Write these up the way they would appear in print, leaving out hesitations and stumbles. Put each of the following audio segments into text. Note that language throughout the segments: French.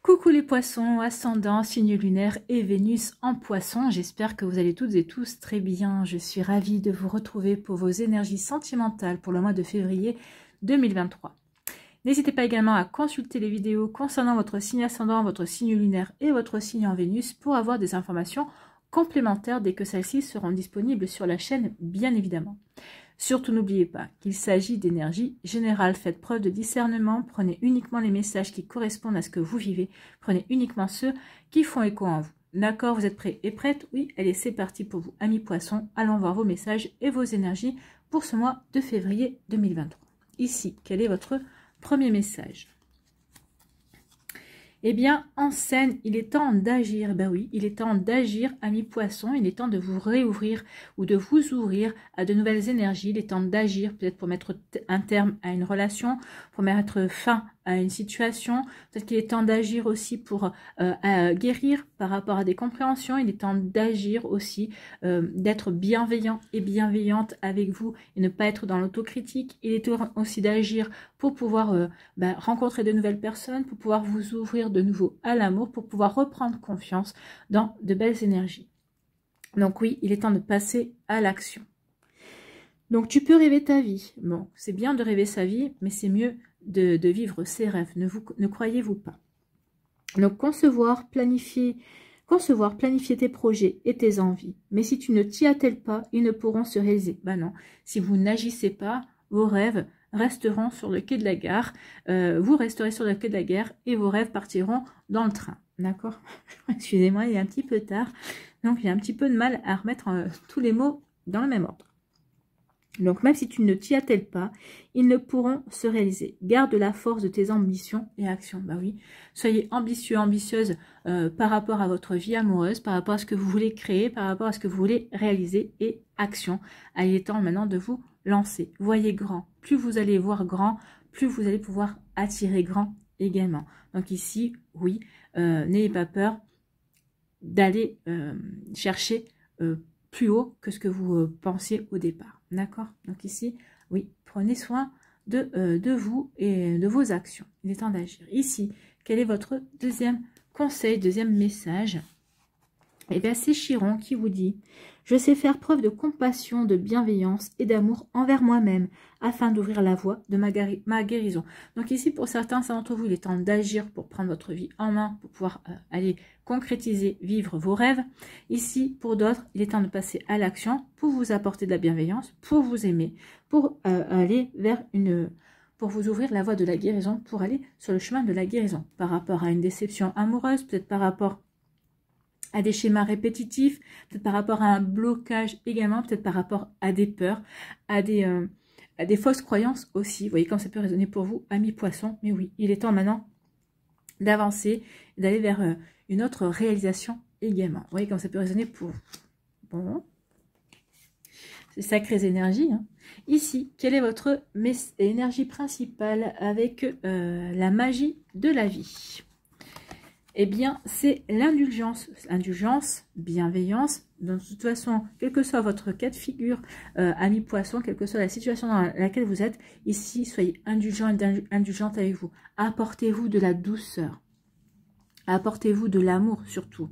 Coucou les poissons, ascendant, signe lunaire et Vénus en poisson. J'espère que vous allez toutes et tous très bien. Je suis ravie de vous retrouver pour vos énergies sentimentales pour le mois de février 2023. N'hésitez pas également à consulter les vidéos concernant votre signe ascendant, votre signe lunaire et votre signe en Vénus pour avoir des informations complémentaires dès que celles-ci seront disponibles sur la chaîne, bien évidemment. Surtout n'oubliez pas qu'il s'agit d'énergie générale. Faites preuve de discernement, prenez uniquement les messages qui correspondent à ce que vous vivez, prenez uniquement ceux qui font écho en vous. D'accord, vous êtes prêts et prêtes? Oui, allez, c'est parti pour vous, amis poissons. Allons voir vos messages et vos énergies pour ce mois de février 2023. Ici, quel est votre premier message? Eh bien, en scène, il est temps d'agir. Ben oui, il est temps d'agir, amis poissons. Il est temps de vous réouvrir ou de vous ouvrir à de nouvelles énergies. Il est temps d'agir, peut-être pour mettre un terme à une relation, pour mettre fin à une situation. Peut-être qu'il est temps d'agir aussi pour guérir par rapport à des compréhensions. Il est temps d'agir aussi, d'être bienveillant et bienveillante avec vous et ne pas être dans l'autocritique. Il est temps aussi d'agir pour pouvoir rencontrer de nouvelles personnes, pour pouvoir vous ouvrir de nouveau à l'amour, pour pouvoir reprendre confiance dans de belles énergies. Donc oui, il est temps de passer à l'action. Donc tu peux rêver ta vie. Bon, c'est bien de rêver sa vie, mais c'est mieux de vivre ses rêves. Ne croyez-vous pas? Donc concevoir, planifier tes projets et tes envies. Mais si tu ne t'y attelles pas, ils ne pourront se réaliser. Ben non, si vous n'agissez pas, vos rêves resteront sur le quai de la gare. Vous resterez sur le quai de la gare et vos rêves partiront dans le train. D'accord? Excusez-moi, il est un petit peu tard. Donc, il y a un petit peu de mal à remettre tous les mots dans le même ordre. Donc, même si tu ne t'y attelles pas, ils ne pourront se réaliser. Garde la force de tes ambitions et actions. Bah oui, soyez ambitieux, ambitieuse par rapport à votre vie amoureuse, par rapport à ce que vous voulez créer, par rapport à ce que vous voulez réaliser et action. Il est temps maintenant de vous lancer. Voyez grand. Plus vous allez voir grand, plus vous allez pouvoir attirer grand également. Donc ici, oui, n'ayez pas peur d'aller chercher plus haut que ce que vous pensiez au départ. D'accord? Donc ici, oui, prenez soin de vous et de vos actions. Il est temps d'agir. Ici, quel est votre deuxième conseil, deuxième message? Eh bien, c'est Chiron qui vous dit « Je sais faire preuve de compassion, de bienveillance et d'amour envers moi-même afin d'ouvrir la voie de ma guérison. » Donc ici, pour certains d'entre vous, il est temps d'agir pour prendre votre vie en main, pour pouvoir aller concrétiser, vivre vos rêves. Ici, pour d'autres, il est temps de passer à l'action pour vous apporter de la bienveillance, pour vous aimer, pour aller vers pour vous ouvrir la voie de la guérison, pour aller sur le chemin de la guérison. Par rapport à une déception amoureuse, peut-être par rapport à des schémas répétitifs, peut-être par rapport à un blocage également, peut-être par rapport à des peurs, à des fausses croyances aussi. Vous voyez comme ça peut résonner pour vous, amis poissons. Mais oui, il est temps maintenant d'avancer, d'aller vers une autre réalisation également. Vous voyez comme ça peut résonner pour vous. Bon, c'est sacrées énergies. Hein. Ici, quelle est votre énergie principale avec la magie de la vie? Eh bien, c'est l'indulgence. Indulgence, bienveillance. Donc, de toute façon, quel que soit votre cas de figure, ami poisson, quelle que soit la situation dans laquelle vous êtes, ici, soyez indulgent et indulgente avec vous. Apportez-vous de la douceur. Apportez-vous de l'amour, surtout.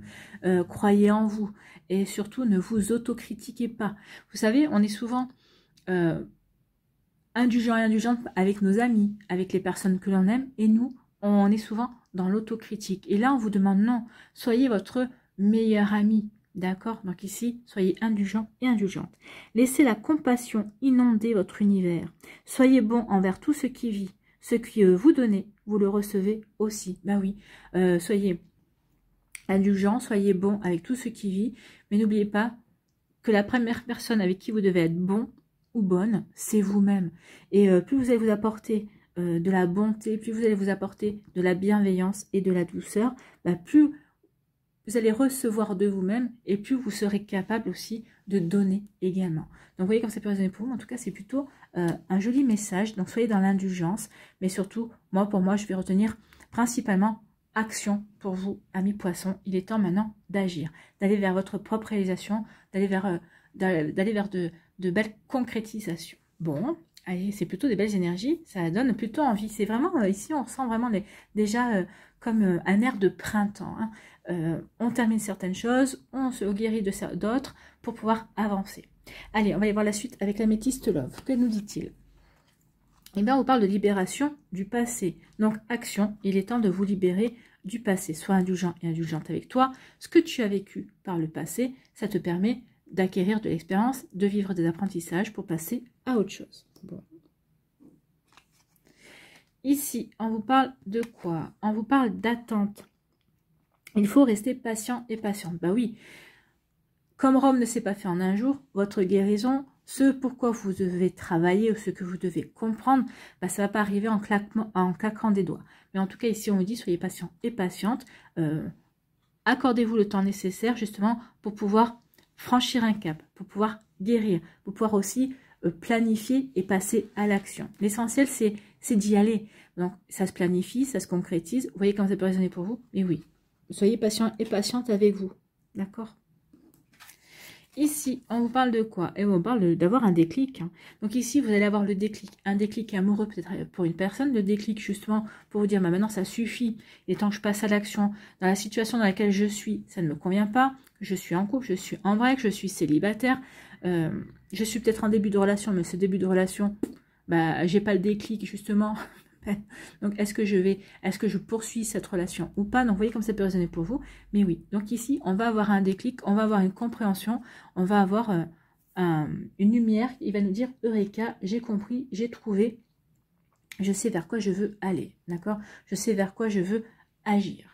Croyez en vous. Et surtout, ne vous autocritiquez pas. Vous savez, on est souvent indulgent et indulgente avec nos amis, avec les personnes que l'on aime. Et nous, on est souvent dans l'autocritique. Et là, on vous demande non, soyez votre meilleur ami. D'accord? Donc ici, soyez indulgent et indulgente. Laissez la compassion inonder votre univers. Soyez bon envers tout ce qui vit. Ce que vous donnez, vous le recevez aussi. Ben oui, soyez indulgent, soyez bon avec tout ce qui vit. Mais n'oubliez pas que la première personne avec qui vous devez être bon ou bonne, c'est vous-même. Et plus vous allez vous apporter de la bonté, plus vous allez vous apporter de la bienveillance et de la douceur, plus vous allez recevoir de vous-même et plus vous serez capable aussi de donner également. Donc vous voyez comme ça peut résonner pour vous, en tout cas c'est plutôt un joli message. Donc soyez dans l'indulgence, mais surtout, pour moi, je vais retenir principalement action pour vous, amis poissons. Il est temps maintenant d'agir, d'aller vers votre propre réalisation, d'aller vers de belles concrétisations. Bon, Allez, c'est plutôt des belles énergies, ça donne plutôt envie. C'est vraiment, ici, on ressent vraiment déjà comme un air de printemps. Hein. On termine certaines choses, on se guérit d'autres pour pouvoir avancer. Allez, on va aller voir la suite avec l'améthyste Love. Que nous dit-il? Eh bien, on parle de libération du passé. Donc, action, il est temps de vous libérer du passé. Sois indulgent et indulgente avec toi. Ce que tu as vécu par le passé, ça te permet d'acquérir de l'expérience, de vivre des apprentissages pour passer à autre chose. Bon. Ici, on vous parle de quoi? On vous parle d'attente. Il faut rester patient et patiente. Bah oui, comme Rome ne s'est pas fait en un jour, votre guérison, ce pourquoi vous devez travailler ou ce que vous devez comprendre, bah, ça ne va pas arriver en claquant des doigts. Mais en tout cas, ici, on vous dit, soyez patient et patiente. Accordez-vous le temps nécessaire, justement, pour pouvoir franchir un cap, pour pouvoir guérir, pour pouvoir aussi planifier et passer à l'action. L'essentiel, c'est d'y aller. Donc, ça se planifie, ça se concrétise. Vous voyez comment ça peut résonner pour vous? Mais oui, soyez patient et patiente avec vous. D'accord? Ici, on vous parle de quoi? Et on parle d'avoir un déclic. Hein. Donc ici, vous allez avoir le déclic. Un déclic amoureux peut-être pour une personne. Le déclic justement pour vous dire, bah, maintenant ça suffit. Il est temps que je passe à l'action. Dans la situation dans laquelle je suis, ça ne me convient pas. Je suis en couple, je suis en break, je suis célibataire. Je suis peut-être en début de relation, mais ce début de relation, bah, j'ai pas le déclic justement. Donc, est-ce que je poursuis cette relation ou pas? Donc, vous voyez comme ça peut résonner pour vous. Mais oui, donc ici, on va avoir un déclic, on va avoir une compréhension, on va avoir une lumière. Il va nous dire, Eureka, j'ai compris, j'ai trouvé, je sais vers quoi je veux aller. D'accord? Je sais vers quoi je veux agir.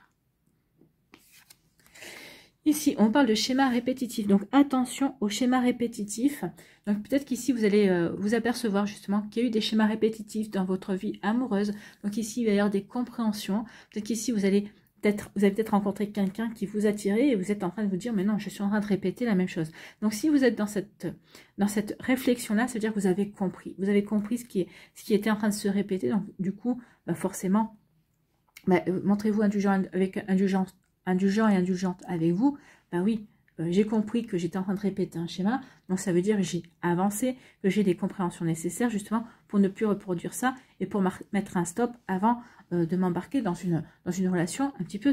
Ici, on parle de schéma répétitif. Donc, attention aux schémas répétitifs. Donc, peut-être qu'ici, vous allez vous apercevoir justement qu'il y a eu des schémas répétitifs dans votre vie amoureuse. Donc, ici, il va y avoir des compréhensions. Peut-être qu'ici, vous avez peut-être rencontré quelqu'un qui vous a attiré et vous êtes en train de vous dire, mais non, je suis en train de répéter la même chose. Donc, si vous êtes dans cette réflexion-là, ça veut dire que vous avez compris. Vous avez compris ce qui était en train de se répéter. Donc, du coup, bah, forcément, bah, montrez-vous indulgent et indulgente avec vous, ben oui, j'ai compris que j'étais en train de répéter un schéma, donc ça veut dire que j'ai avancé, que j'ai les compréhensions nécessaires justement pour ne plus reproduire ça et pour mettre un stop avant de m'embarquer dans une relation un petit peu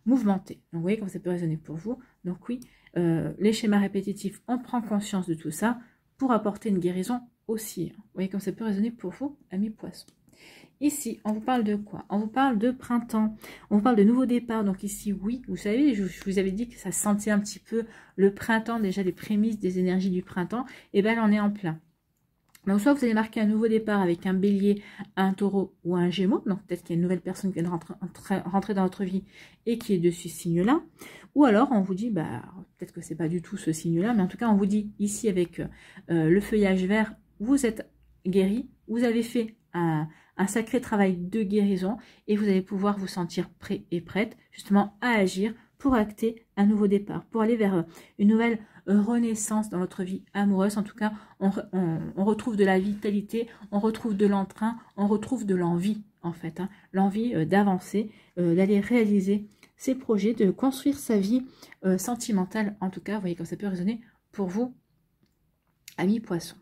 mouvementée. Donc vous voyez comment ça peut résonner pour vous. Donc oui, les schémas répétitifs, on prend conscience de tout ça pour apporter une guérison aussi. Vous voyez comment ça peut résonner pour vous, amis poissons. Ici, on vous parle de quoi? On vous parle de printemps, on vous parle de nouveau départ. Donc ici, oui, vous savez, je vous avais dit que ça sentait un petit peu le printemps, déjà les prémices des énergies du printemps. Et bien, on est en plein. Donc, soit vous allez marquer un nouveau départ avec un bélier, un taureau ou un gémeau. Donc, peut-être qu'il y a une nouvelle personne qui vient de rentrer dans votre vie et qui est de ce signe-là. Ou alors, on vous dit, bah, peut-être que c'est pas du tout ce signe-là, mais en tout cas, on vous dit ici avec le feuillage vert, vous êtes guéri, vous avez fait un sacré travail de guérison et vous allez pouvoir vous sentir prêt et prête justement à agir pour acter un nouveau départ, pour aller vers une nouvelle renaissance dans votre vie amoureuse. En tout cas, on retrouve de la vitalité, on retrouve de l'entrain, on retrouve de l'envie en fait, hein, l'envie d'avancer, d'aller réaliser ses projets, de construire sa vie sentimentale. En tout cas, vous voyez comme ça peut résonner pour vous, amis poissons.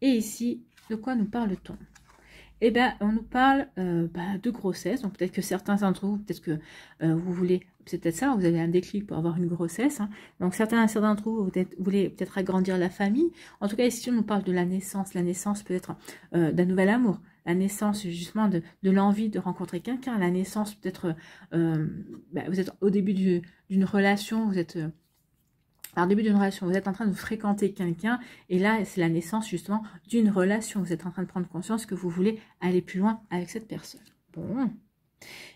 Et ici, de quoi nous parle-t-on? Eh bien, on nous parle de grossesse. Donc, peut-être que certains d'entre vous, peut-être que vous voulez, c'est peut-être ça, vous avez un déclic pour avoir une grossesse. Hein. Donc, certains d'entre vous, vous voulez peut-être agrandir la famille. En tout cas, ici, on nous parle de la naissance peut-être d'un nouvel amour. La naissance, justement, de l'envie de rencontrer quelqu'un. La naissance, peut-être, vous êtes au début d'une relation, vous êtes... Alors, début d'une relation, vous êtes en train de fréquenter quelqu'un et là, c'est la naissance justement d'une relation. Vous êtes en train de prendre conscience que vous voulez aller plus loin avec cette personne. Bon.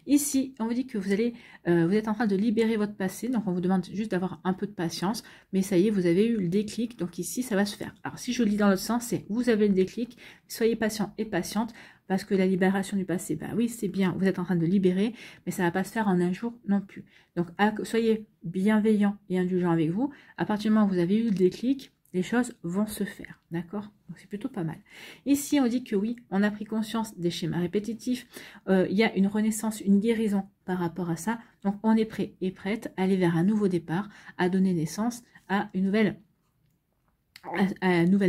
Ici, on vous dit que vous êtes en train de libérer votre passé. Donc, on vous demande juste d'avoir un peu de patience. Mais ça y est, vous avez eu le déclic. Donc, ici, ça va se faire. Alors, si je lis dans l'autre sens, c'est vous avez le déclic. Soyez patient et patiente. Parce que la libération du passé, bah oui, c'est bien, vous êtes en train de libérer, mais ça ne va pas se faire en un jour non plus. Donc, soyez bienveillant et indulgent avec vous. À partir du moment où vous avez eu le déclic, les choses vont se faire, d'accord? Donc, c'est plutôt pas mal. Ici, on dit que oui, on a pris conscience des schémas répétitifs. Il y a une renaissance, une guérison par rapport à ça. Donc, on est prêt et prête à aller vers un nouveau départ, à donner naissance à une nouvelle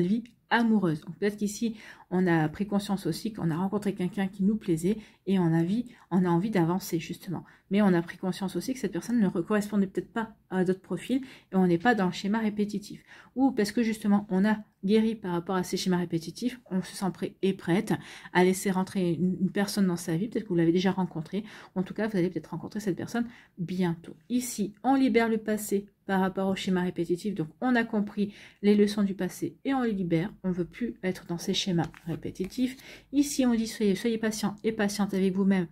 vie amoureuse. Donc peut-être qu'ici, on a pris conscience aussi qu'on a rencontré quelqu'un qui nous plaisait et on a envie d'avancer justement. Mais on a pris conscience aussi que cette personne ne correspondait peut-être pas à d'autres profils et on n'est pas dans le schéma répétitif. Ou parce que justement, on a guéri par rapport à ces schémas répétitifs, on se sent prêt et prête à laisser rentrer une personne dans sa vie. Peut-être que vous l'avez déjà rencontrée. En tout cas, vous allez peut-être rencontrer cette personne bientôt. Ici, on libère le passé par rapport au schéma répétitif. Donc, on a compris les leçons du passé et on les libère. On ne veut plus être dans ces schémas répétitifs. Ici, on dit soyez patient et patiente avec vous-même.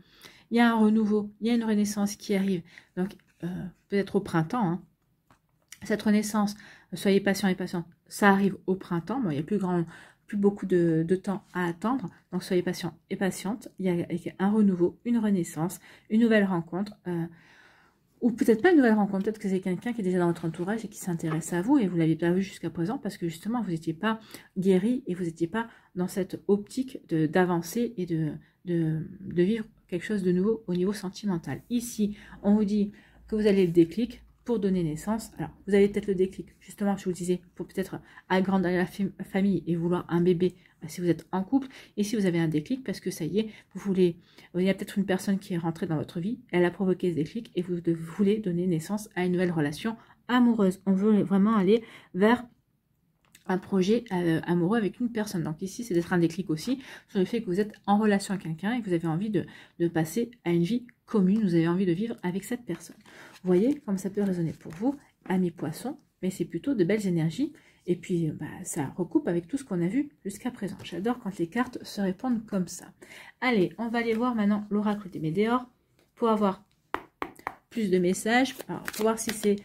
Il y a un renouveau, il y a une renaissance qui arrive. Donc, peut-être au printemps. Hein. Cette renaissance, soyez patient et patiente, ça arrive au printemps. Bon, il n'y a plus beaucoup de temps à attendre. Donc, soyez patient et patiente. Il y a un renouveau, une renaissance, une nouvelle rencontre. Ou peut-être pas une nouvelle rencontre, peut-être que c'est quelqu'un qui est déjà dans votre entourage et qui s'intéresse à vous et vous ne l'avez pas vu jusqu'à présent parce que justement vous n'étiez pas guéri et vous n'étiez pas dans cette optique d'avancer et de vivre quelque chose de nouveau au niveau sentimental. Ici, on vous dit que vous avez le déclic pour donner naissance. Alors, vous avez peut-être le déclic, justement, je vous le disais, pour peut-être agrandir la famille et vouloir un bébé si vous êtes en couple. Et si vous avez un déclic, parce que ça y est, il y a peut-être une personne qui est rentrée dans votre vie, elle a provoqué ce déclic et vous voulez donner naissance à une nouvelle relation amoureuse. On veut vraiment aller vers un projet amoureux avec une personne. Donc ici, c'est d'être un déclic aussi sur le fait que vous êtes en relation avec quelqu'un et que vous avez envie de passer à une vie commune, vous avez envie de vivre avec cette personne. Vous voyez comme ça peut résonner pour vous, amis poissons, mais c'est plutôt de belles énergies. Et puis, ça recoupe avec tout ce qu'on a vu jusqu'à présent. J'adore quand les cartes se répondent comme ça. Allez, on va aller voir maintenant l'oracle des Médéors pour avoir plus de messages. Alors, pour voir si c'est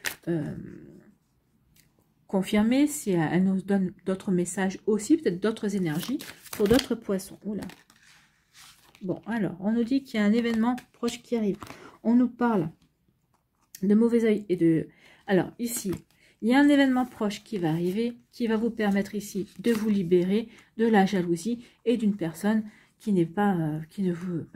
confirmé, si elle nous donne d'autres messages aussi, peut-être d'autres énergies pour d'autres poissons. Oula. Bon, alors, on nous dit qu'il y a un événement proche qui arrive. On nous parle de mauvais œil et de... Alors, ici... Il y a un événement proche qui va arriver, qui va vous permettre ici de vous libérer de la jalousie et d'une personne qui n'est pas, qui ne veut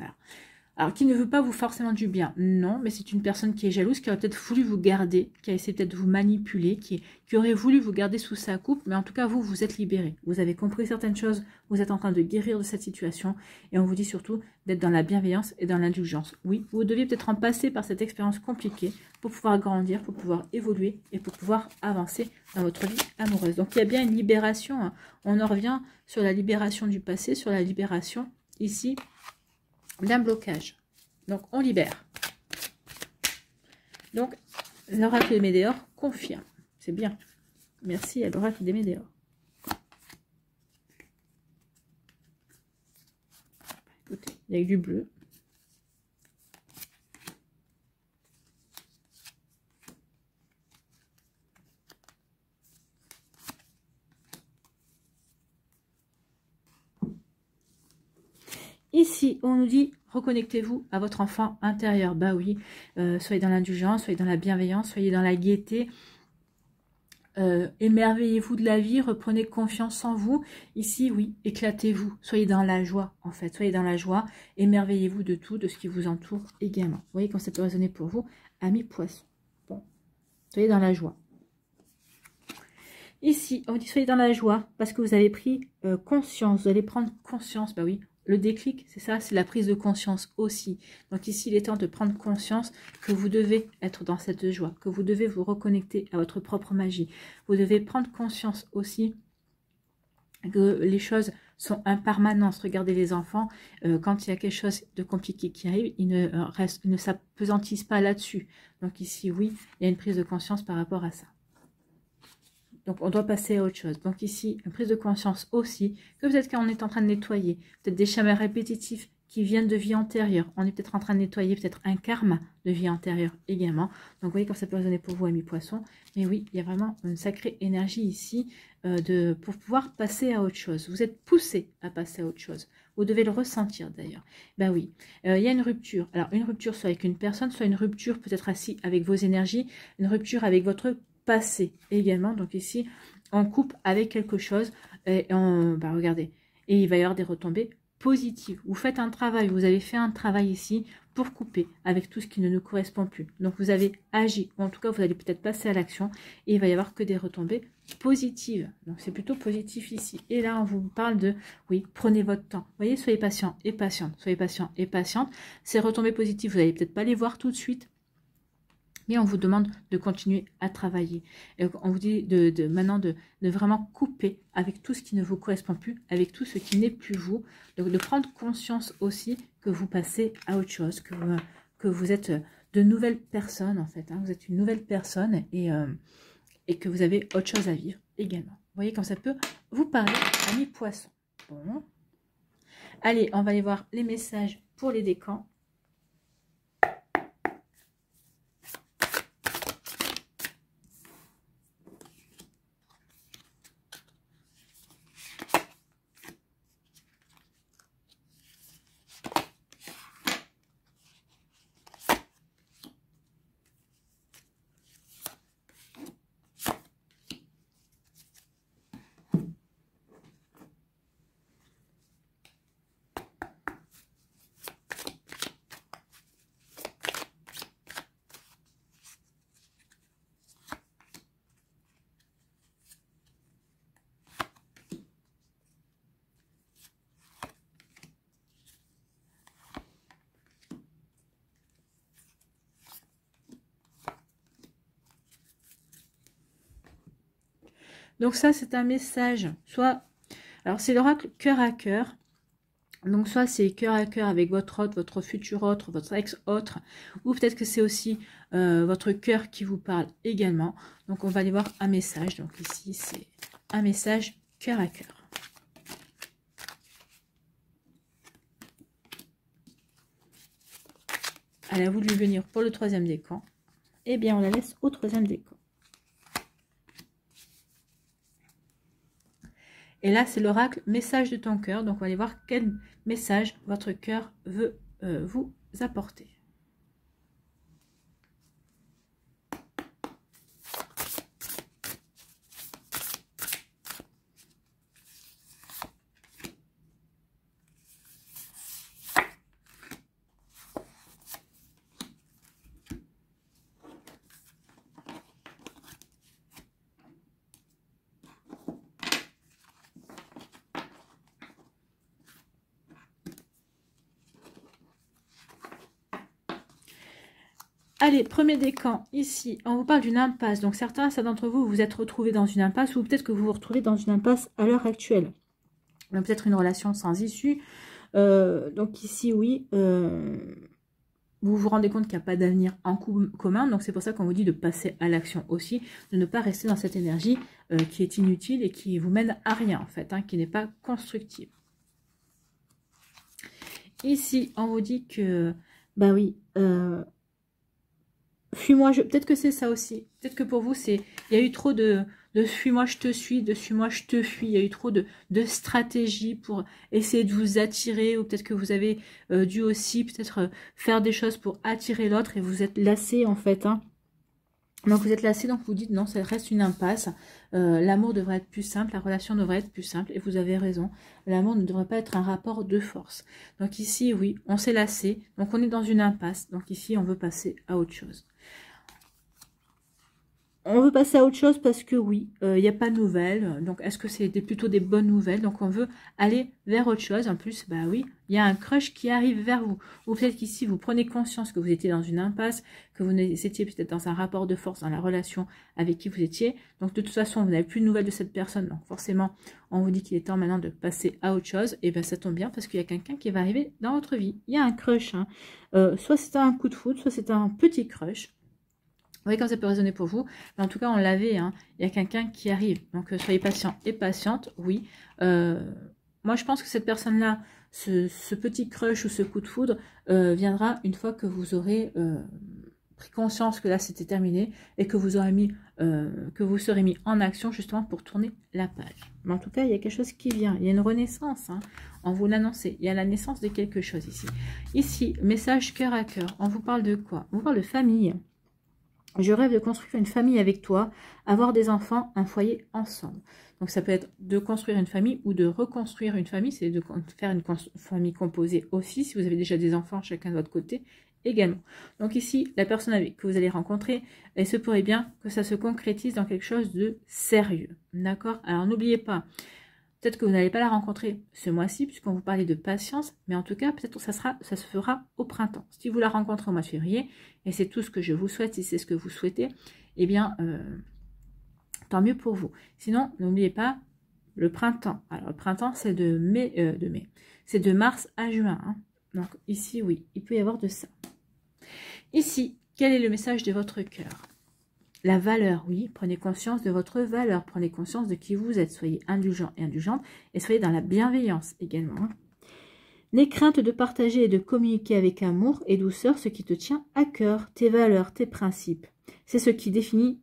pas vous forcément du bien. Non, mais c'est une personne qui est jalouse, qui aurait peut-être voulu vous garder, qui a essayé peut-être de vous manipuler, qui aurait voulu vous garder sous sa coupe, mais en tout cas, vous êtes libéré. Vous avez compris certaines choses, vous êtes en train de guérir de cette situation, et on vous dit surtout d'être dans la bienveillance et dans l'indulgence. Oui, vous deviez peut-être en passer par cette expérience compliquée pour pouvoir grandir, pour pouvoir évoluer et pour pouvoir avancer dans votre vie amoureuse. Donc, il y a bien une libération. Hein. On en revient sur la libération du passé, sur la libération ici d'un blocage. Donc, on libère. Donc, l'oracle des Médéors confirme. C'est bien. Merci à l'oracle des Médéors. Écoutez, il y a eu du bleu. Ici, on nous dit, reconnectez-vous à votre enfant intérieur. Bah oui, soyez dans l'indulgence, soyez dans la bienveillance, soyez dans la gaieté. Émerveillez-vous de la vie, reprenez confiance en vous. Ici, oui, éclatez-vous. Soyez dans la joie, en fait. Soyez dans la joie. Émerveillez-vous de tout, de ce qui vous entoure également. Vous voyez quand ça peut résonner pour vous, amis poissons. Bon, soyez dans la joie. Ici, on dit soyez dans la joie parce que vous avez pris conscience. Vous allez prendre conscience, bah oui. Le déclic, c'est ça, c'est la prise de conscience aussi. Donc ici, il est temps de prendre conscience que vous devez être dans cette joie, que vous devez vous reconnecter à votre propre magie. Vous devez prendre conscience aussi que les choses sont impermanentes. Regardez les enfants, quand il y a quelque chose de compliqué qui arrive, ils ne s'apesantissent pas là-dessus. Donc ici, oui, il y a une prise de conscience par rapport à ça. Donc, on doit passer à autre chose. Donc ici, une prise de conscience aussi, que peut-être qu'on est en train de nettoyer, peut-être des schémas répétitifs qui viennent de vie antérieure. On est peut-être en train de nettoyer peut-être un karma de vie antérieure également. Donc, vous voyez comme ça peut résonner pour vous, amis poissons. Mais oui, il y a vraiment une sacrée énergie ici pour pouvoir passer à autre chose. Vous êtes poussé à passer à autre chose. Vous devez le ressentir d'ailleurs. Ben oui, il y a une rupture. Alors, une rupture soit avec une personne, soit une rupture peut-être assis avec vos énergies, une rupture avec votre passé également. Donc ici, on coupe avec quelque chose et regardez. Et il va y avoir des retombées positives. Vous faites un travail, vous avez fait un travail ici pour couper avec tout ce qui ne nous correspond plus. Donc vous avez agi, ou en tout cas vous allez peut-être passer à l'action et il va y avoir que des retombées positives. Donc c'est plutôt positif ici. Et là on vous parle de, oui, prenez votre temps. Vous voyez, soyez patient et patiente, soyez patient et patiente. Ces retombées positives, vous n'allez peut-être pas les voir tout de suite, mais on vous demande de continuer à travailler. Et on vous dit maintenant de vraiment couper avec tout ce qui ne vous correspond plus, avec tout ce qui n'est plus vous. Donc de prendre conscience aussi que vous passez à autre chose, que vous êtes de nouvelles personnes en fait. Hein. Vous êtes une nouvelle personne et que vous avez autre chose à vivre également. Vous voyez comme ça peut vous parler, amis poissons. Bon. Allez, on va aller voir les messages pour les décans. Donc ça, c'est un message, soit, alors c'est l'oracle cœur à cœur, donc soit c'est cœur à cœur avec votre autre, votre futur autre, votre ex-autre, ou peut-être que c'est aussi votre cœur qui vous parle également. Donc on va aller voir un message, donc ici c'est un message cœur à cœur. Elle a voulu venir pour le troisième décan, eh bien on la laisse au troisième décan. Et là, c'est l'oracle message de ton cœur. Donc, on va aller voir quel message votre cœur veut vous apporter. Allez, premier décan, ici, on vous parle d'une impasse. Donc certains d'entre vous, vous êtes retrouvés dans une impasse ou peut-être que vous vous retrouvez dans une impasse à l'heure actuelle. Peut-être une relation sans issue. Donc ici, oui, vous vous rendez compte qu'il n'y a pas d'avenir en commun. Donc c'est pour ça qu'on vous dit de passer à l'action aussi, de ne pas rester dans cette énergie qui est inutile et qui vous mène à rien en fait, hein, qui n'est pas constructive. Ici, on vous dit que, bah oui, fuis-moi, peut-être que c'est ça aussi. Peut-être que pour vous, il y a eu trop de fuis-moi, je te suis, de fuis-moi, je te fuis. Il y a eu trop de stratégies pour essayer de vous attirer. Ou peut-être que vous avez dû aussi peut-être faire des choses pour attirer l'autre et vous êtes lassé en fait. Hein. Donc vous êtes lassé, donc vous dites non, ça reste une impasse. L'amour devrait être plus simple, la relation devrait être plus simple. Et vous avez raison, l'amour ne devrait pas être un rapport de force. Donc ici, oui, on s'est lassé, donc on est dans une impasse. Donc ici, on veut passer à autre chose. On veut passer à autre chose parce que oui, il n'y a pas de nouvelles. Donc, est-ce que c'est plutôt des bonnes nouvelles? Donc, on veut aller vers autre chose. En plus, bah oui, il y a un crush qui arrive vers vous. Ou peut-être qu'ici, vous prenez conscience que vous étiez dans une impasse, que vous étiez peut-être dans un rapport de force dans la relation avec qui vous étiez. Donc, de toute façon, vous n'avez plus de nouvelles de cette personne. Donc, forcément, on vous dit qu'il est temps maintenant de passer à autre chose. Et bien, ça tombe bien parce qu'il y a quelqu'un qui va arriver dans votre vie. Il y a un crush. Hein. Soit c'est un coup de foudre, soit c'est un petit crush. Vous voyez comme ça peut résonner pour vous. Mais en tout cas, on l'avait. Hein. Il y a quelqu'un qui arrive. Donc, soyez patient et patiente. Oui. Moi, je pense que cette personne-là, ce petit crush ou ce coup de foudre viendra une fois que vous aurez pris conscience que là, c'était terminé et que vous aurez mis, que vous serez mis en action justement pour tourner la page. Mais en tout cas, il y a quelque chose qui vient. Il y a une renaissance. Hein. On vous l'annonce. Il y a la naissance de quelque chose ici. Ici, message cœur à cœur. On vous parle de quoi? On vous parle de famille. Je rêve de construire une famille avec toi, avoir des enfants, un foyer ensemble. Donc ça peut être de construire une famille ou de reconstruire une famille, c'est de faire une famille composée aussi, si vous avez déjà des enfants chacun de votre côté, également. Donc ici, la personne que vous allez rencontrer, il se pourrait bien que ça se concrétise dans quelque chose de sérieux. D'accord? Alors n'oubliez pas, peut-être que vous n'allez pas la rencontrer ce mois-ci, puisqu'on vous parlait de patience, mais en tout cas, peut-être que ça se fera au printemps. Si vous la rencontrez au mois de février, et c'est tout ce que je vous souhaite, si c'est ce que vous souhaitez, eh bien, tant mieux pour vous. Sinon, n'oubliez pas le printemps. Alors, le printemps, c'est de mai, c'est de mars à juin. Hein. Donc, ici, oui, il peut y avoir de ça. Ici, quel est le message de votre cœur? La valeur, oui, prenez conscience de votre valeur, prenez conscience de qui vous êtes, soyez indulgent et indulgente, et soyez dans la bienveillance également. Hein. N'aie crainte de partager et de communiquer avec amour et douceur ce qui te tient à cœur, tes valeurs, tes principes. C'est ce qui définit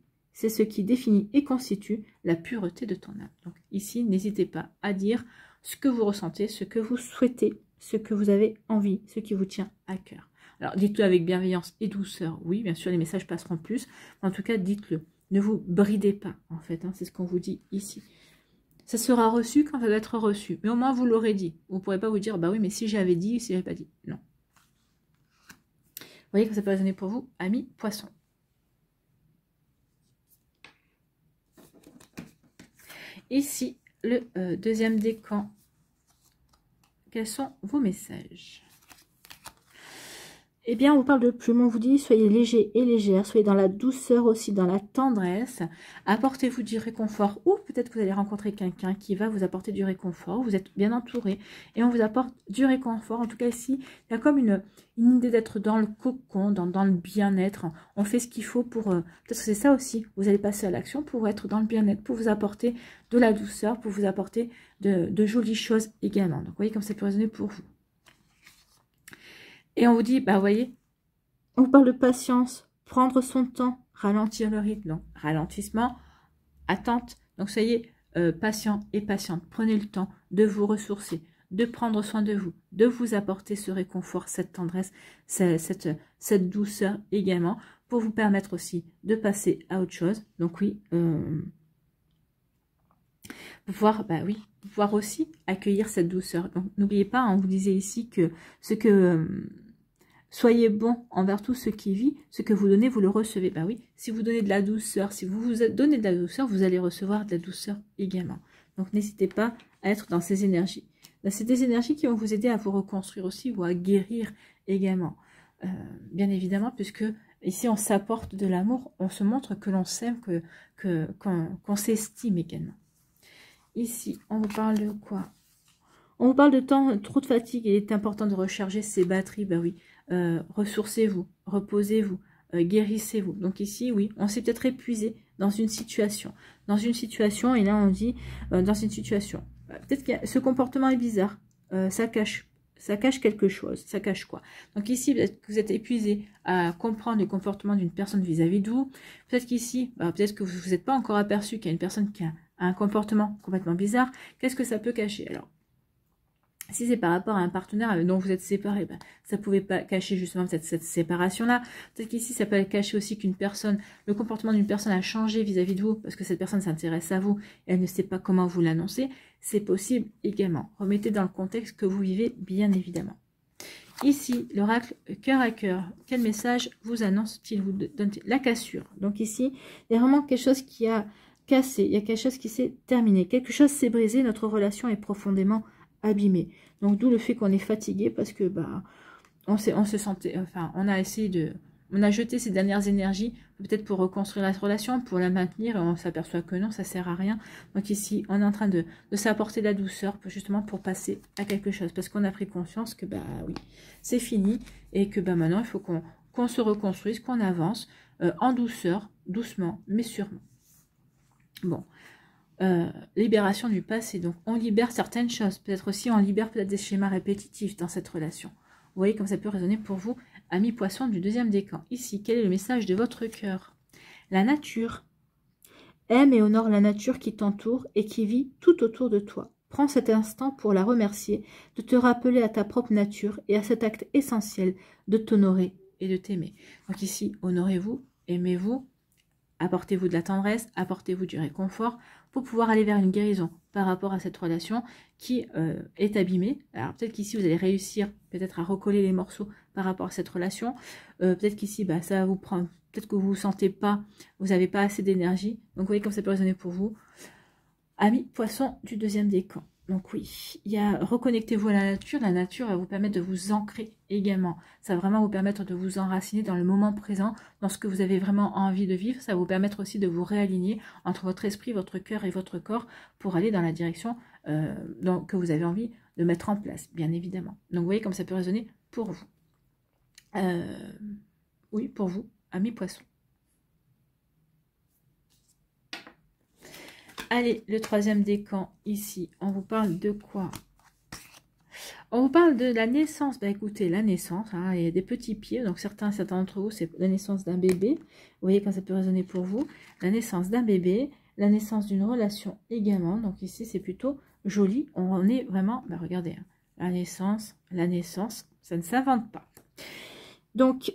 et constitue la pureté de ton âme. Donc ici, n'hésitez pas à dire ce que vous ressentez, ce que vous souhaitez, ce que vous avez envie, ce qui vous tient à cœur. Alors, dites-le avec bienveillance et douceur. Oui, bien sûr, les messages passeront plus. Mais en tout cas, dites-le. Ne vous bridez pas, en fait. Hein, c'est ce qu'on vous dit ici. Ça sera reçu quand ça doit être reçu. Mais au moins, vous l'aurez dit. Vous ne pourrez pas vous dire, bah oui, mais si j'avais dit, si j'avais pas dit. Non. Vous voyez que ça peut résonner pour vous, amis poissons. Ici, le deuxième décan. Quels sont vos messages? Eh bien, on vous parle de plume, on vous dit, soyez léger et légère, soyez dans la douceur aussi, dans la tendresse, apportez-vous du réconfort, ou peut-être que vous allez rencontrer quelqu'un qui va vous apporter du réconfort, vous êtes bien entouré, et on vous apporte du réconfort, en tout cas ici, il y a comme une idée d'être dans le cocon, dans le bien-être, on fait ce qu'il faut pour, peut-être que c'est ça aussi, vous allez passer à l'action pour être dans le bien-être, pour vous apporter de la douceur, pour vous apporter de jolies choses également, donc vous voyez comme ça peut résonner pour vous. Et on vous dit, bah voyez, on vous parle de patience, prendre son temps, ralentir le rythme. Donc, ralentissement, attente. Donc, soyez patient et patiente. Prenez le temps de vous ressourcer, de prendre soin de vous apporter ce réconfort, cette tendresse, cette douceur également, pour vous permettre aussi de passer à autre chose. Donc, oui, pouvoir, bah oui, pouvoir aussi accueillir cette douceur. Donc, n'oubliez pas, on vous disait ici que soyez bon envers tout ce qui vit, ce que vous donnez, vous le recevez. Ben oui, si vous donnez de la douceur, si vous vous donnez de la douceur, vous allez recevoir de la douceur également. Donc, n'hésitez pas à être dans ces énergies. C'est des énergies qui vont vous aider à vous reconstruire aussi ou à guérir également. Bien évidemment, puisque ici, on s'apporte de l'amour, on se montre que l'on s'aime, qu'on s'estime également. Ici, on vous parle de quoi? On vous parle de temps, trop de fatigue. Il est important de recharger ses batteries. Ben oui, ressourcez-vous, reposez-vous, guérissez-vous. Donc ici, oui, on s'est peut-être épuisé dans une situation. Et là, on dit, dans une situation. Peut-être que ce comportement est bizarre. Ça cache quelque chose. Ça cache quoi? Donc ici, peut-être que vous êtes épuisé à comprendre le comportement d'une personne vis-à-vis de vous. Peut-être qu'ici, peut-être que vous n'êtes pas encore aperçu qu'il y a une personne qui a un comportement complètement bizarre. Qu'est-ce que ça peut cacher? Alors, si c'est par rapport à un partenaire dont vous êtes séparés, ben, ça ne pouvait pas cacher justement cette séparation-là. Peut-être qu'ici, ça peut cacher aussi qu'une personne, le comportement d'une personne a changé vis-à-vis de vous, parce que cette personne s'intéresse à vous et elle ne sait pas comment vous l'annoncer. C'est possible également. Remettez dans le contexte que vous vivez, bien évidemment. Ici, l'oracle cœur à cœur. Quel message vous annonce-t-il, vous donne-t-il? La cassure. Donc ici, il y a vraiment quelque chose qui a cassé, il y a quelque chose qui s'est terminé, quelque chose s'est brisé, notre relation est profondément abîmé. Donc d'où le fait qu'on est fatigué parce que bah on se sentait, enfin on a essayé de, on a jeté ces dernières énergies peut-être pour reconstruire la relation, pour la maintenir et on s'aperçoit que non, ça sert à rien. Donc ici on est en train de s'apporter de la douceur justement pour passer à quelque chose parce qu'on a pris conscience que bah oui c'est fini et que bah maintenant il faut qu'on se reconstruise, qu'on avance en douceur, doucement mais sûrement. Bon. Libération du passé, donc on libère certaines choses, peut-être aussi on libère peut-être des schémas répétitifs dans cette relation. Vous voyez comme ça peut résonner pour vous, amis poissons du deuxième décan. Ici, quel est le message de votre cœur? La nature. Aime et honore la nature qui t'entoure et qui vit tout autour de toi. Prends cet instant pour la remercier, de te rappeler à ta propre nature et à cet acte essentiel de t'honorer et de t'aimer. Donc ici, honorez-vous, aimez-vous, apportez-vous de la tendresse, apportez-vous du réconfort pour pouvoir aller vers une guérison par rapport à cette relation qui est abîmée. Alors peut-être qu'ici vous allez réussir peut-être à recoller les morceaux par rapport à cette relation. Peut-être qu'ici, bah, ça va vous prendre, peut-être que vous vous sentez pas, vous n'avez pas assez d'énergie. Donc, vous voyez comme ça peut résonner pour vous. Amis poissons du deuxième décan. Donc oui, il y a reconnectez-vous à la nature. La nature va vous permettre de vous ancrer également. Ça va vraiment vous permettre de vous enraciner dans le moment présent, dans ce que vous avez vraiment envie de vivre. Ça va vous permettre aussi de vous réaligner entre votre esprit, votre cœur et votre corps pour aller dans la direction que vous avez envie de mettre en place, bien évidemment. Donc vous voyez comme ça peut résonner pour vous. Oui, pour vous, amis poissons. Allez, le troisième décan, ici, on vous parle de quoi? On vous parle de la naissance. Bah écoutez, la naissance, hein, il y a des petits pieds, donc certains d'entre vous, c'est la naissance d'un bébé. Vous voyez quand ça peut résonner pour vous. La naissance d'un bébé, la naissance d'une relation également. Donc ici, c'est plutôt joli. On est vraiment, bah regardez, hein, la naissance, ça ne s'invente pas. Donc,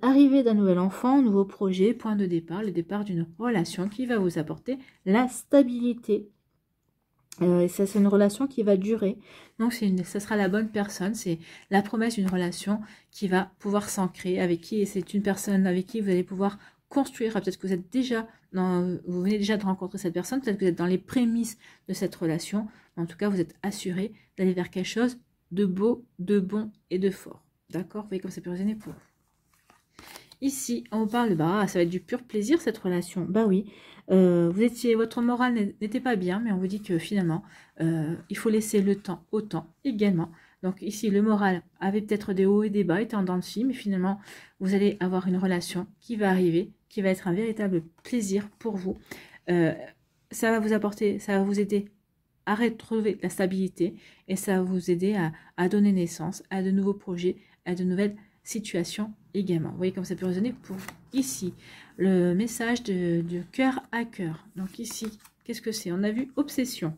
arrivée d'un nouvel enfant, nouveau projet, point de départ, le départ d'une relation qui va vous apporter la stabilité. Ça, c'est une relation qui va durer. Donc, ça sera la bonne personne. C'est la promesse d'une relation qui va pouvoir s'ancrer, avec qui, et c'est une personne avec qui vous allez pouvoir construire. Peut-être que vous êtes déjà vous venez déjà de rencontrer cette personne, peut-être que vous êtes dans les prémices de cette relation. En tout cas, vous êtes assuré d'aller vers quelque chose de beau, de bon et de fort. D'accord? Vous voyez comme ça peut résonner pour vous. Ici, on vous parle de, bah, ça va être du pur plaisir cette relation. Bah oui, votre morale n'était pas bien, mais on vous dit que finalement, il faut laisser le temps au temps également. Donc ici, le moral avait peut-être des hauts et des bas, était en dents de scie, mais finalement, vous allez avoir une relation qui va arriver, qui va être un véritable plaisir pour vous. Ça va vous apporter, ça va vous aider à retrouver la stabilité et ça va vous aider à donner naissance à de nouveaux projets, à de nouvelles situations également. Vous voyez comme ça peut résonner pour vous. Ici, le message de cœur à cœur. Donc ici, qu'est-ce que c'est? On a vu obsession.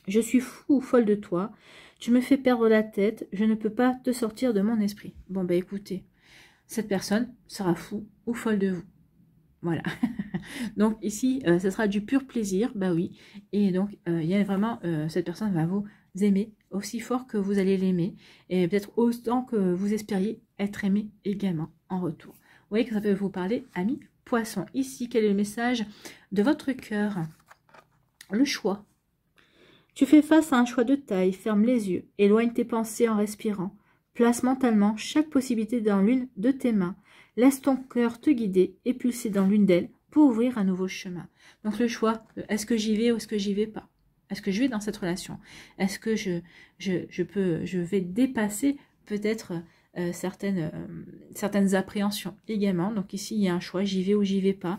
Je suis fou ou folle de toi. Tu me fais perdre la tête. Je ne peux pas te sortir de mon esprit. Bon, bah écoutez, cette personne sera fou ou folle de vous. Voilà. Donc ici, ce sera du pur plaisir, bah oui. Et donc, il y a vraiment, cette personne va vous aimer aussi fort que vous allez l'aimer. Et peut-être autant que vous espériez être aimé également en retour. Vous voyez que ça peut vous parler, amis poissons. Ici, quel est le message de votre cœur? Le choix. Tu fais face à un choix de taille, ferme les yeux, éloigne tes pensées en respirant. Place mentalement chaque possibilité dans l'une de tes mains. Laisse ton cœur te guider et pulser dans l'une d'elles pour ouvrir un nouveau chemin. Donc le choix, est-ce que j'y vais ou est-ce que j'y vais pas? Est-ce que je vais dans cette relation? Est-ce que je vais dépasser peut-être certaines appréhensions également? Donc ici, il y a un choix, j'y vais ou j'y vais pas.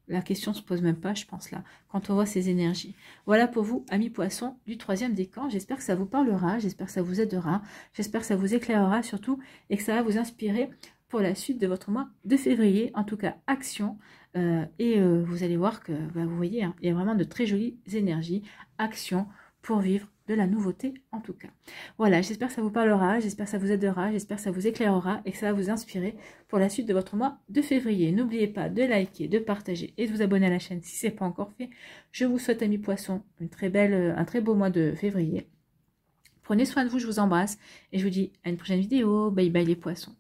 La question ne se pose même pas, je pense, là, quand on voit ces énergies. Voilà pour vous, amis poissons du troisième décan. J'espère que ça vous parlera, j'espère que ça vous aidera, j'espère que ça vous éclairera surtout et que ça va vous inspirer pour la suite de votre mois de février. En tout cas, action. Vous allez voir que, bah, vous voyez, hein, il y a vraiment de très jolies énergies. Action pour vivre de la nouveauté en tout cas. Voilà, j'espère que ça vous parlera, j'espère que ça vous aidera, j'espère que ça vous éclairera et que ça va vous inspirer pour la suite de votre mois de février. N'oubliez pas de liker, de partager et de vous abonner à la chaîne si ce n'est pas encore fait. Je vous souhaite, amis poissons, un très beau mois de février. Prenez soin de vous, je vous embrasse et je vous dis à une prochaine vidéo. Bye bye les poissons.